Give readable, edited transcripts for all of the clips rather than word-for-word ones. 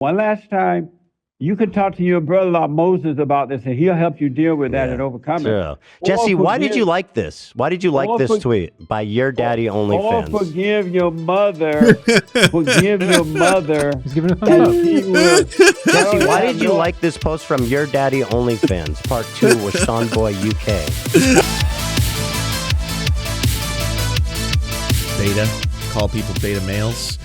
One last time, you could talk to your brother-in-law Moses about this, and he'll help you deal with that and overcome it. Sure. Jesse, why did you like this? Why did you like this tweet by Your Daddy OnlyFans? Or forgive your mother. Forgive your mother. He's giving a thumbs up. Jesse, why did you like this post from Your Daddy OnlyFans, Part 2 with Sean Boy UK? Beta. Call people beta males.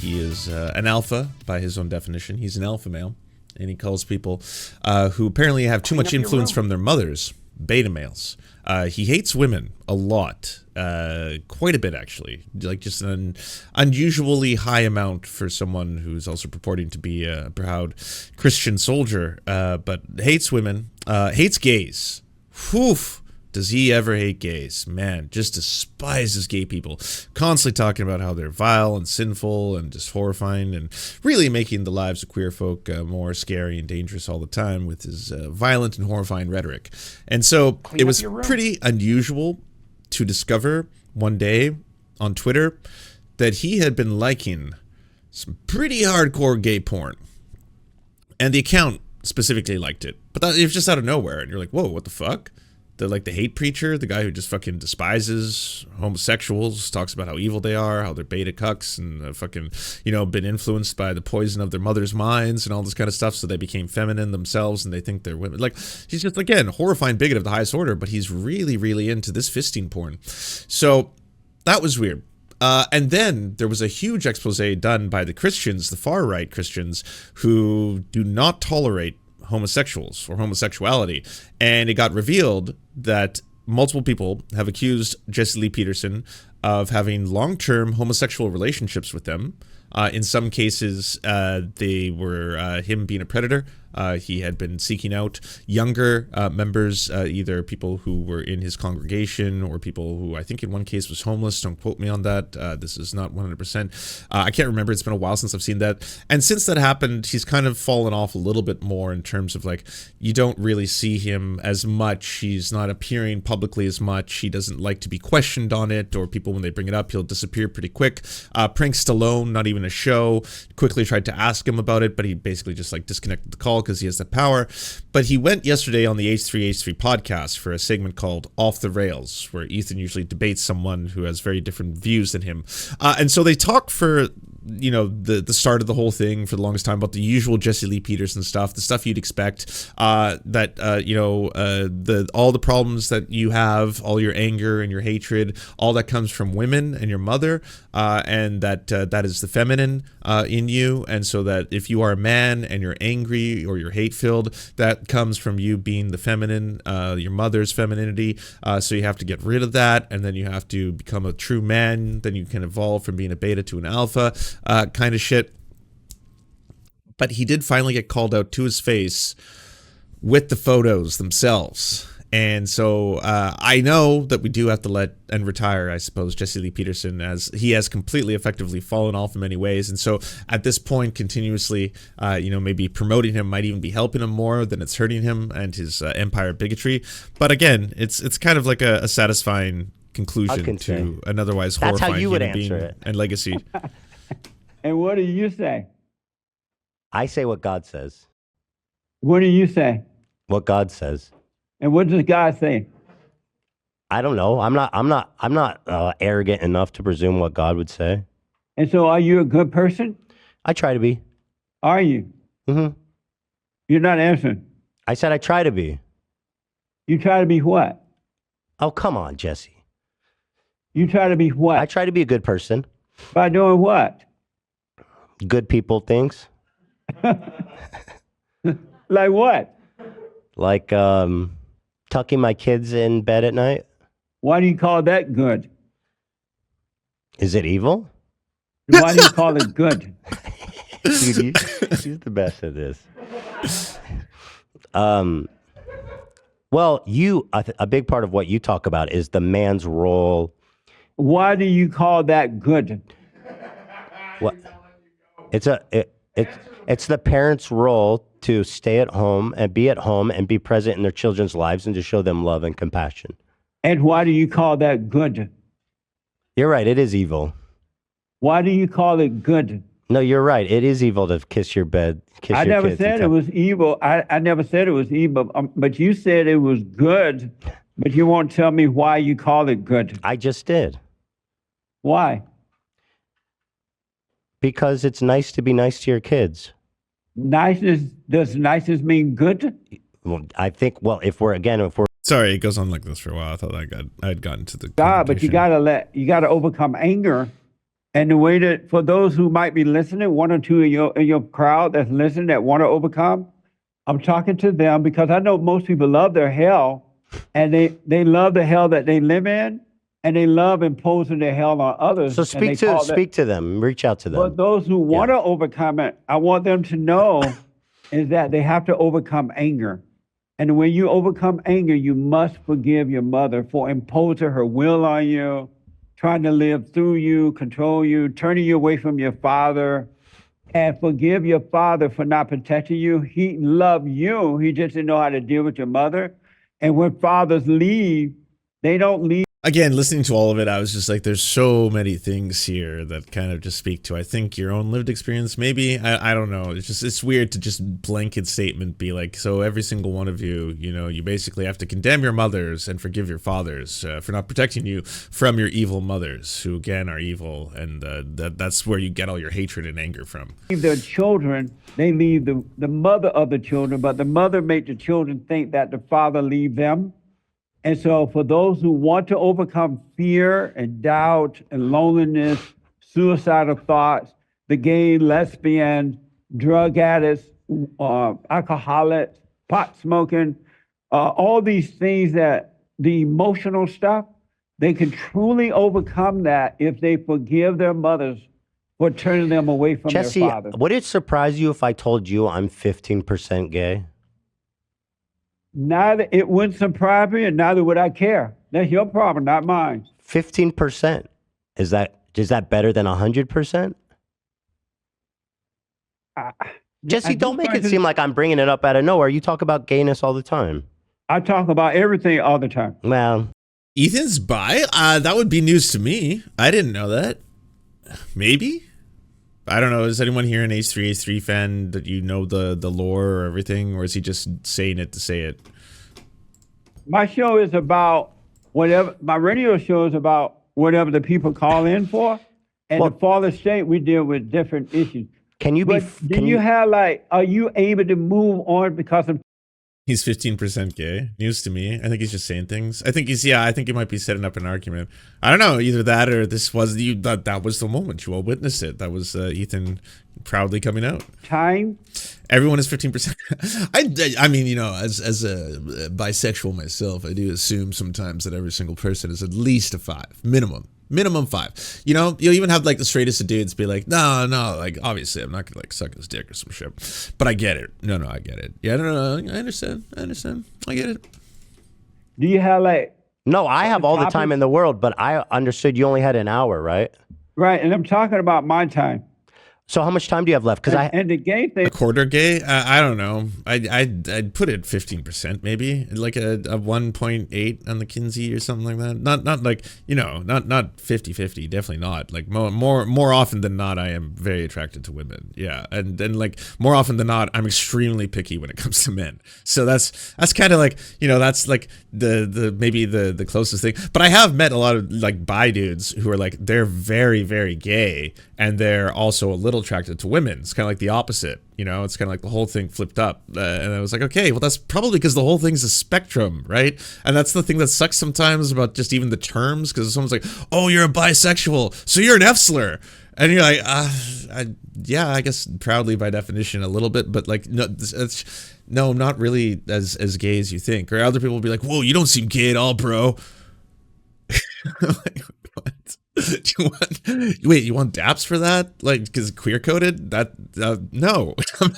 He is an alpha by his own definition. He's an alpha male. And he calls people who apparently have too much influence from their mothers beta males. He hates women a lot, quite a bit actually, like just an unusually high amount for someone who's also purporting to be a proud Christian soldier, but hates women, hates gays. Whew. Does he ever hate gays? Man, just despises gay people. Constantly talking about how they're vile and sinful and just horrifying and really making the lives of queer folk more scary and dangerous all the time with his violent and horrifying rhetoric. And so it was pretty unusual to discover one day on Twitter that he had been liking some pretty hardcore gay porn. And the account specifically liked it. But it was just out of nowhere. And you're like, whoa, what the fuck? The hate preacher, the guy who just fucking despises homosexuals, talks about how evil they are, how they're beta cucks and fucking, been influenced by the poison of their mother's minds and all this kind of stuff, so they became feminine themselves and they think they're women. Like, he's just, again, horrifying bigot of the highest order, but he's really, really into this fisting porn. So that was weird. And then there was a huge expose done by the Christians, the far-right Christians, who do not tolerate homosexuals or homosexuality, and it got revealed that multiple people have accused Jesse Lee Peterson of having long-term homosexual relationships with them. In some cases, they were him being a predator. He had been seeking out younger members, either people who were in his congregation or people who I think in one case was homeless. Don't quote me on that. This is not 100%. I can't remember. It's been a while since I've seen that. And since that happened, he's kind of fallen off a little bit more in terms of, like, you don't really see him as much. He's not appearing publicly as much. He doesn't like to be questioned on it, or people, when they bring it up, he'll disappear pretty quick. Prank Stallone, not even a show, quickly tried to ask him about it, but he basically just disconnected the call because he has that power. But he went yesterday on the H3H3 podcast for a segment called Off the Rails, where Ethan usually debates someone who has very different views than him. And so they talk for the start of the whole thing for the longest time about the usual Jesse Lee Peterson stuff, the stuff you'd expect, all the problems that you have, all your anger and your hatred, all that comes from women and your mother, and that is the feminine in you. And so that if you are a man and you're angry or you're hate-filled, that comes from you being the feminine, your mother's femininity. So you have to get rid of that, and then you have to become a true man. Then you can evolve from being a beta to an alpha. Kind of shit. But he did finally get called out to his face with the photos themselves. And so I know that we do have to let and retire, I suppose, Jesse Lee Peterson, as he has completely effectively fallen off in many ways. And so at this point, continuously, maybe promoting him might even be helping him more than it's hurting him and his empire bigotry. But again, it's kind of like a satisfying conclusion to an otherwise horrifying human being and legacy. And what do you say? I say what God says. What do you say? What God says. And what does God say? I don't know. I'm not arrogant enough to presume what God would say. And so, are you a good person? I try to be. Are you? Mm-hmm. You're not answering. I said I try to be. You try to be what? Oh, come on, Jesse. You try to be what? I try to be a good person. By doing what? Good people things. Like what? Like tucking my kids in bed at night. Why do you call that good? Is it evil? Why do you call it good? Dude, he's the best at this. Well, a big part of what you talk about is the man's role. Why do you call that good? What? It's the parents' role to stay at home and be present in their children's lives and to show them love and compassion. And why do you call that good? You're right. It is evil. Why do you call it good? No, you're right. It is evil to kiss your bed, kiss I your never kids. said it was evil. I never said it was evil, but you said it was good, but you won't tell me why you call it good. I just did. Why? Because it's nice to be nice to your kids. Does niceness mean good? Well, I think, well, if we're Sorry, it goes on like this for a while. I thought I had gotten to the God, but you gotta overcome anger. And the way that, for those who might be listening, one or two in your crowd that's listening that want to overcome, I'm talking to them because I know most people love their hell, and they love the hell that they live in, and they love imposing their hell on others. so speak to them, reach out to them. But those who want to overcome it, I want them to know is that they have to overcome anger. And when you overcome anger, you must forgive your mother for imposing her will on you, trying to live through you, control you, turning you away from your father, and forgive your father for not protecting you. He loved you. He just didn't know how to deal with your mother. And when fathers leave, they don't leave. Again, listening to all of it, I was just like, there's so many things here that kind of just speak to, I think, your own lived experience. Maybe, I don't know. It's weird to just blanket statement be like, so every single one of you, you know, you basically have to condemn your mothers and forgive your fathers for not protecting you from your evil mothers, who again are evil, and that's where you get all your hatred and anger from. Their children, they leave the mother of the children, but the mother made the children think that the father leave them. And so for those who want to overcome fear and doubt and loneliness, suicidal thoughts, the gay, lesbian, drug addicts, alcoholics, pot smoking, all these things, that the emotional stuff, they can truly overcome that if they forgive their mothers for turning them away from Jesse, their fathers. would it surprise you if I told you I'm 15% gay? Neither, it wouldn't surprise me, and neither would I care. That's your problem, not mine. 15%. Is that better than 100%? Jesse, don't make it seem like I'm bringing it up out of nowhere. You talk about gayness all the time. I talk about everything all the time. Well, Ethan's bi? That would be news to me. I didn't know that. Maybe? I don't know. Is anyone here an H3H3 fan that you know the lore or everything? Or is he just saying it to say it? My show is about whatever, my radio show is about whatever the people call in for. And the Father State, we deal with different issues. Can you be, do you have like, are you able to move on because of? He's 15% gay. News to me. I think he's just saying things. I think he might be setting up an argument. I don't know, either that or this was that was the moment. You all witnessed it. That was Ethan proudly coming out. Time? Everyone is 15%. I mean, you know, as a bisexual myself, I do assume sometimes that every single person is at least a 5, minimum 5. You know, you'll even have like the straightest of dudes be like, no, like obviously I'm not gonna like suck his dick or some shit. But I get it. No, I get it. Yeah, no, I understand. I get it. Do you have like? No, I have all the time in the world, but I understood you only had an hour, right? Right, and I'm talking about my time. So how much time do you have left? Because and the gay thing. A quarter gay? I don't know. I'd put it 15% maybe, like a 1.8 on the Kinsey or something like that. Not like, you know, not 50-50. Definitely not. Like more often than not, I am very attracted to women. Yeah, and then like more often than not, I'm extremely picky when it comes to men. So that's kind of like, you know, that's like the maybe the closest thing. But I have met a lot of like bi dudes who are like, they're very, very gay, and they're also a little attracted to women. It's kind of like the opposite, you know. It's kind of like the whole thing flipped up, and I was like, okay, well, that's probably because the whole thing's a spectrum, right? And that's the thing that sucks sometimes about just even the terms, because someone's like, oh, you're a bisexual, so you're an F-slur, and you're like, yeah, I guess proudly by definition a little bit, but like no, not really as gay as you think. Or other people will be like, whoa, you don't seem gay at all, bro. Like, what? You want daps for that? Like, because queer coded? That no, I'm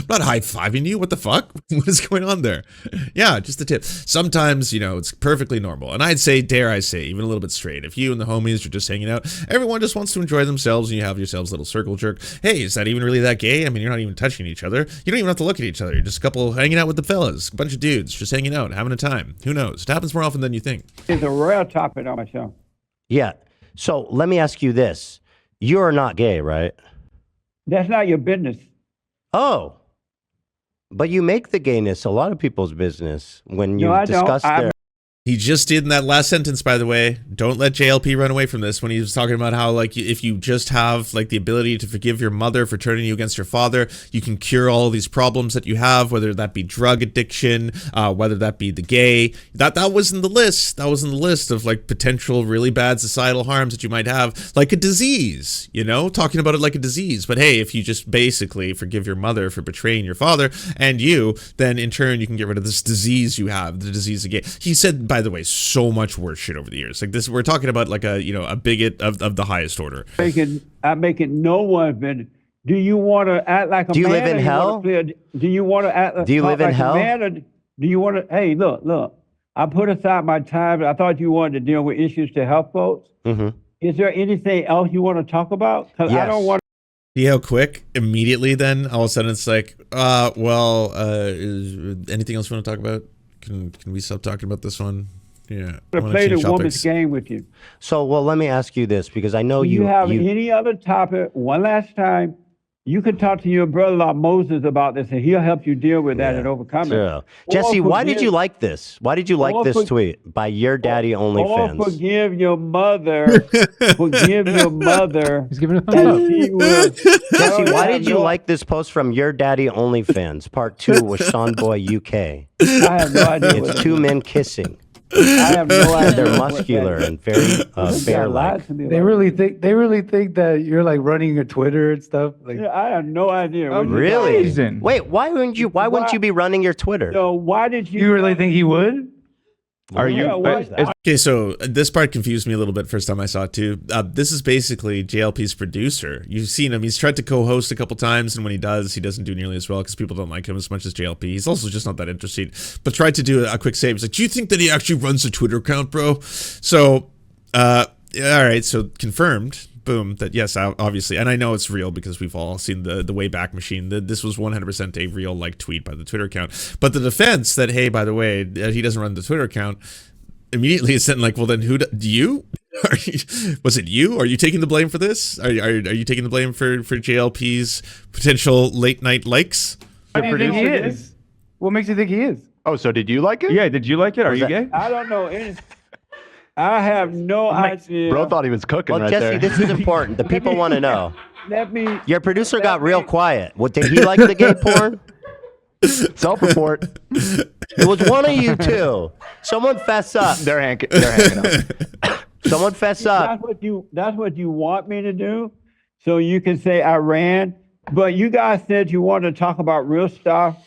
not high-fiving you. What the fuck? What is going on there? Yeah, just a tip. Sometimes, you know, it's perfectly normal, and I'd say, dare I say, even a little bit straight. If you and the homies are just hanging out, everyone just wants to enjoy themselves, and you have yourselves a little circle jerk. Hey, is that even really that gay? I mean, you're not even touching each other. You don't even have to look at each other. You're just a couple hanging out with the fellas, a bunch of dudes just hanging out, having a time. Who knows? It happens more often than you think. It's a rare topic on my show. Yeah. So let me ask you this. You're not gay, right? That's not your business. Oh, but you make the gayness a lot of people's business when you No, I don't. discuss their. He just did in that last sentence, by the way. Don't let JLP run away from this when he was talking about how, like, if you just have, like, the ability to forgive your mother for turning you against your father, you can cure all these problems that you have, whether that be drug addiction, whether that be the gay. That was in the list. That was in the list of, like, potential really bad societal harms that you might have, like a disease, you know, talking about it like a disease. But hey, if you just basically forgive your mother for betraying your father and you, then in turn you can get rid of this disease you have, the disease of gay. He said, by the way, so much worse shit over the years. Like this, we're talking about like a, you know, a bigot of the highest order. I'm making no one offended. Do you want to act like a man? Do you live in hell? Do you want to act? Do you live in like hell? A man, or do you want to? Hey, look. I put aside my time. I thought you wanted to deal with issues to help folks. Mm-hmm. Is there anything else you want to talk about? Because I don't want. See how quick immediately then all of a sudden it's like, is anything else you want to talk about? Can we stop talking about this one? Yeah. To play the woman's game with you. So, well, let me ask you this, because I know you have any other topic. One last time, you can talk to your brother-in-law Moses about this, and he'll help you deal with that and overcome it. Jesse, why did you like this? Why did you like this tweet by Your Daddy OnlyFans? Or forgive your mother. Forgive your mother. He's giving a thumbs up. Jesse, why did you like this post from Your Daddy OnlyFans, part 2 with Sean Boy UK? I have no idea. It's two men kissing. I have no idea. They're muscular and very bear-like. They really think that you're like running your Twitter and stuff. Like, I have no idea. Really? Amazing. Wait, why wouldn't you be running your Twitter? So why did you? You really think he would? Are you? Okay, so this part confused me a little bit first time I saw it too. This is basically JLP's producer. You've seen him. He's tried to co-host a couple times, and when he doesn't do nearly as well because people don't like him as much as JLP. He's also just not that interesting. But tried to do a quick save. He's like, do you think that he actually runs a Twitter account, bro? So, all right, so confirmed. Boom, that yes, obviously, and I know it's real because we've all seen the Wayback Machine. This was 100% a real like tweet by the Twitter account. But the defense that, hey, by the way, he doesn't run the Twitter account, immediately is saying like, well, then who do you? Was it you? Are you taking the blame for this? Are you taking the blame for JLP's potential late night likes? What do you think he is? What makes you think he is? Oh, so did you like it? Yeah, did you like it? Are you gay? I don't know. I have no idea. Bro thought he was cooking right Jesse, there. this is important. The people want to know. Your producer got real quiet. What, did he like the gay porn? Self-report. It was one of you two. Someone fess up. They're hanging up. Someone fess up. That's what you want me to do, so you can say I ran. But you guys said you wanted to talk about real stuff.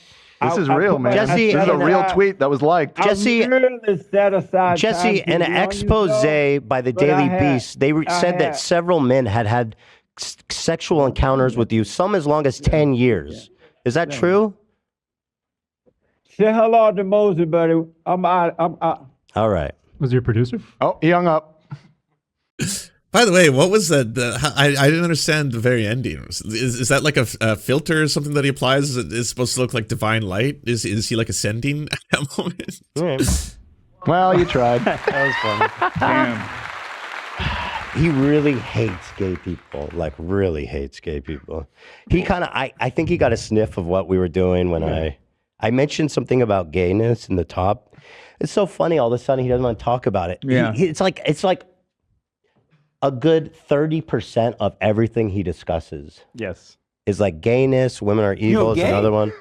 This is real, man. Jesse, this is a real tweet that was liked. Jesse, Jesse, in an expose by the Daily Beast, they said that several men had sexual encounters with you, some as long as 10 years. Is that true? Say hello to Moses, buddy. I'm out. All right. Was your producer? Oh, he hung up. By the way, what was that? I didn't understand the very ending. Is that like a filter or something that he applies? Is it supposed to look like divine light? Is he like ascending at that moment? Right. Well, you tried. That was funny. Damn. He really hates gay people. Like, really hates gay people. He kind of, I think he got a sniff of what we were doing when I mentioned something about gayness in the top. It's so funny. All of a sudden, he doesn't want to talk about it. Yeah. It's like a good 30% of everything he discusses. Yes. Is like gayness, women are evil is another one.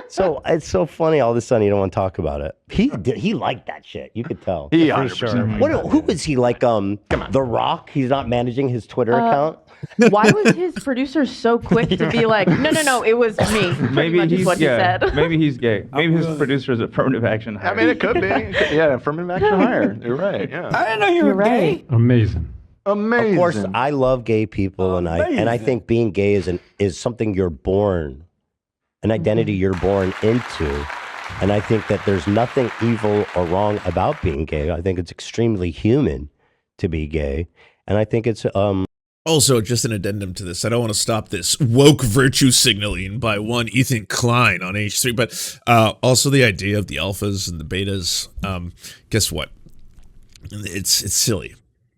So it's so funny. All of a sudden, you don't want to talk about it. He liked that shit. You could tell. He 100%. Who is he like? The Rock. He's not managing his Twitter account. Why was his producer so quick to be like, no, it was me? Maybe he's what he said. Maybe he's gay. Maybe his producer is affirmative action hire. I mean, it could be. Yeah, affirmative action hire. You're right. Yeah. I didn't know you were gay. Amazing. Amazing. Of course, I love gay people, and I think being gay is something you're born, an identity you're born into, and I think that there's nothing evil or wrong about being gay. I think it's extremely human to be gay, and I think it's Also, just an addendum to this. I don't want to stop this woke virtue signaling by one Ethan Klein on H3, but also the idea of the alphas and the betas. Guess what? It's silly.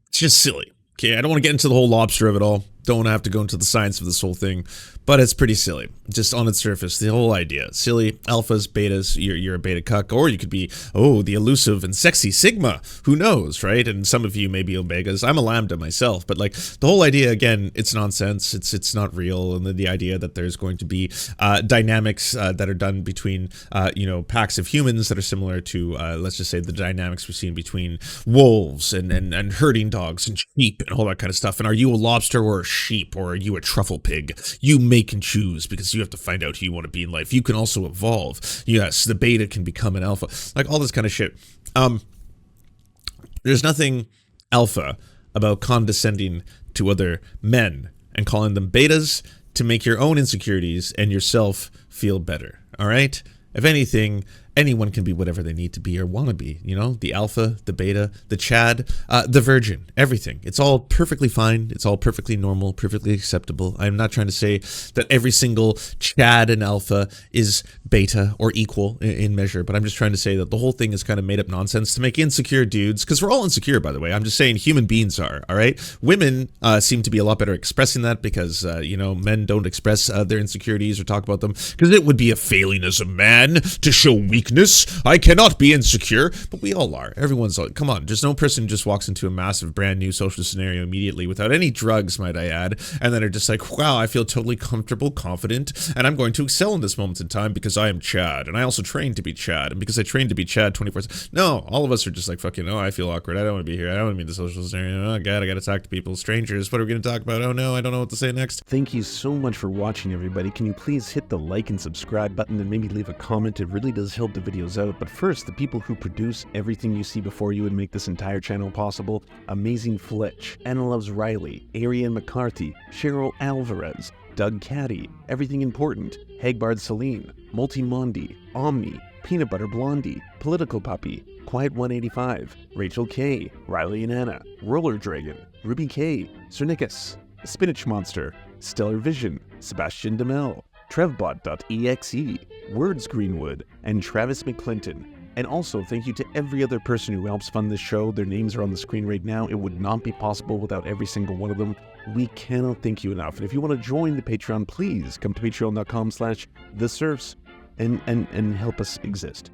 It's just silly. Okay, I don't want to get into the whole lobster of it all, Don't have to go into the science of this whole thing, but it's pretty silly. Just on its surface, the whole idea. Silly. Alphas, betas, you're a beta cuck, or you could be, the elusive and sexy Sigma. Who knows, right? And some of you may be Omegas. I'm a Lambda myself, but like the whole idea, again, it's nonsense. It's not real. And then the idea that there's going to be dynamics that are done between, packs of humans that are similar to, let's just say, the dynamics we've seen between wolves and herding dogs and sheep and all that kind of stuff. And are you a lobster or a sheep, or are you a truffle pig? You make and choose, because you have to find out who you want to be in life. You can also evolve. Yes, the beta can become an alpha. Like all this kind of shit. There's nothing alpha about condescending to other men and calling them betas to make your own insecurities and yourself feel better. All right? If anything, anyone can be whatever they need to be or want to be. The alpha, the beta, the Chad, the virgin, everything. It's all perfectly fine. It's all perfectly normal, perfectly acceptable. I'm not trying to say that every single Chad and alpha is beta or equal in measure, but I'm just trying to say that the whole thing is kind of made up nonsense to make insecure dudes, because we're all insecure, by the way. I'm just saying human beings are, all right? Women seem to be a lot better expressing that because, men don't express their insecurities or talk about them, because it would be a failing as a man to show weakness. I cannot be insecure, but we all are. Everyone's like, come on, just no person just walks into a massive brand new social scenario immediately without any drugs, might I add, and then are just like, wow, I feel totally comfortable, confident, and I'm going to excel in this moment in time because I am Chad, and I also trained to be Chad, and because I trained to be Chad 24/7. No, all of us are just like, fucking, I feel awkward. I don't want to be here. I don't want to be in the social scenario. Oh God, I got to talk to people, strangers. What are we going to talk about? Oh no, I don't know what to say next. Thank you so much for watching, everybody. Can you please hit the like and subscribe button and maybe leave a comment? It really does help the videos out. But first, the people who produce everything you see before you and make this entire channel possible: Amazing Fletch, Anna Loves Riley, Ariane McCarthy, Cheryl Alvarez, Doug Caddy, Everything Important, Hagbard Celine, Multimondi, Omni, Peanut Butter Blondie, Political Puppy, Quiet 185, Rachel K, Riley and Anna, Roller Dragon, Ruby K, Cernicus, Spinach Monster, Stellar Vision, Sebastian Demel, Trevbot.exe, Words Greenwood, and Travis McClinton. And also, thank you to every other person who helps fund this show. Their names are on the screen right now. It would not be possible without every single one of them. We cannot thank you enough. And if you want to join the Patreon, please come to patreon.com/theserfs and help us exist.